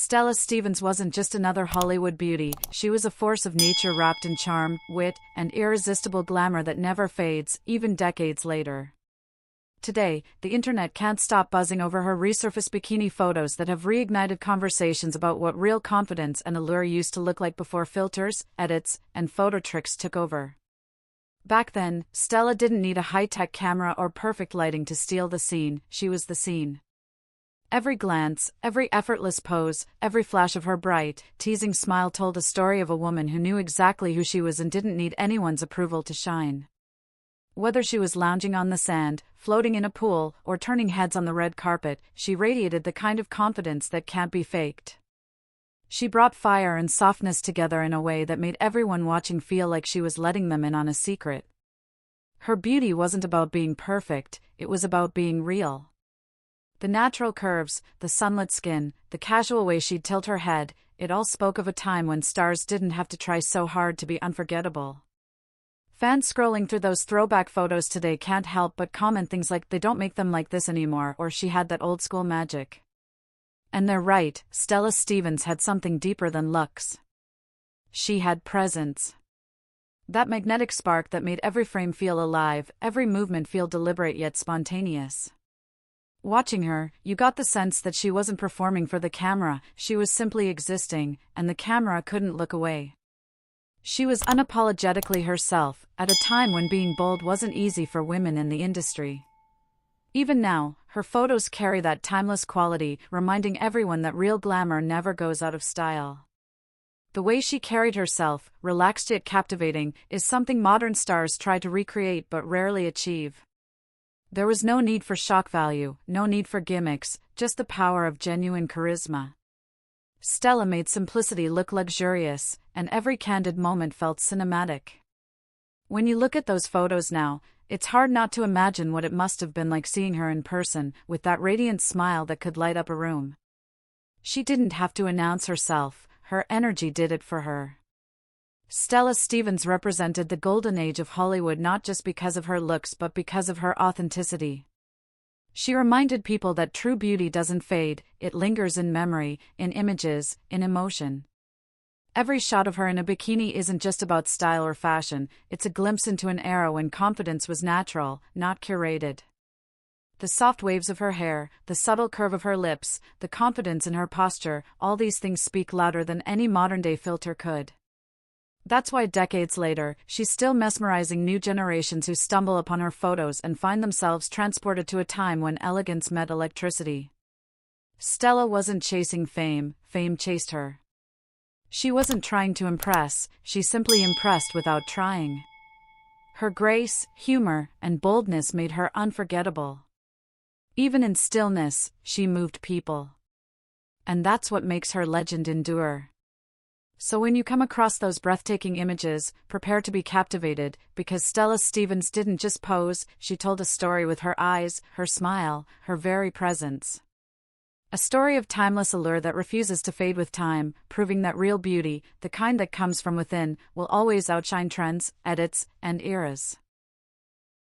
Stella Stevens wasn't just another Hollywood beauty, she was a force of nature wrapped in charm, wit, and irresistible glamour that never fades, even decades later. Today, the internet can't stop buzzing over her resurfaced bikini photos that have reignited conversations about what real confidence and allure used to look like before filters, edits, and photo tricks took over. Back then, Stella didn't need a high-tech camera or perfect lighting to steal the scene, she was the scene. Every glance, every effortless pose, every flash of her bright, teasing smile told a story of a woman who knew exactly who she was and didn't need anyone's approval to shine. Whether she was lounging on the sand, floating in a pool, or turning heads on the red carpet, she radiated the kind of confidence that can't be faked. She brought fire and softness together in a way that made everyone watching feel like she was letting them in on a secret. Her beauty wasn't about being perfect, it was about being real. The natural curves, the sunlit skin, the casual way she'd tilt her head, it all spoke of a time when stars didn't have to try so hard to be unforgettable. Fans scrolling through those throwback photos today can't help but comment things like "they don't make them like this anymore" or "she had that old school magic." And they're right, Stella Stevens had something deeper than looks. She had presence. That magnetic spark that made every frame feel alive, every movement feel deliberate yet spontaneous. Watching her, you got the sense that she wasn't performing for the camera, she was simply existing, and the camera couldn't look away. She was unapologetically herself, at a time when being bold wasn't easy for women in the industry. Even now, her photos carry that timeless quality, reminding everyone that real glamour never goes out of style. The way she carried herself, relaxed yet captivating, is something modern stars try to recreate but rarely achieve. There was no need for shock value, no need for gimmicks, just the power of genuine charisma. Stella made simplicity look luxurious, and every candid moment felt cinematic. When you look at those photos now, it's hard not to imagine what it must have been like seeing her in person, with that radiant smile that could light up a room. She didn't have to announce herself, her energy did it for her. Stella Stevens represented the golden age of Hollywood not just because of her looks but because of her authenticity. She reminded people that true beauty doesn't fade, it lingers in memory, in images, in emotion. Every shot of her in a bikini isn't just about style or fashion, it's a glimpse into an era when confidence was natural, not curated. The soft waves of her hair, the subtle curve of her lips, the confidence in her posture, all these things speak louder than any modern-day filter could. That's why decades later, she's still mesmerizing new generations who stumble upon her photos and find themselves transported to a time when elegance met electricity. Stella wasn't chasing fame, fame chased her. She wasn't trying to impress, she simply impressed without trying. Her grace, humor, and boldness made her unforgettable. Even in stillness, she moved people. And that's what makes her legend endure. So when you come across those breathtaking images, prepare to be captivated, because Stella Stevens didn't just pose, she told a story with her eyes, her smile, her very presence. A story of timeless allure that refuses to fade with time, proving that real beauty, the kind that comes from within, will always outshine trends, edits, and eras.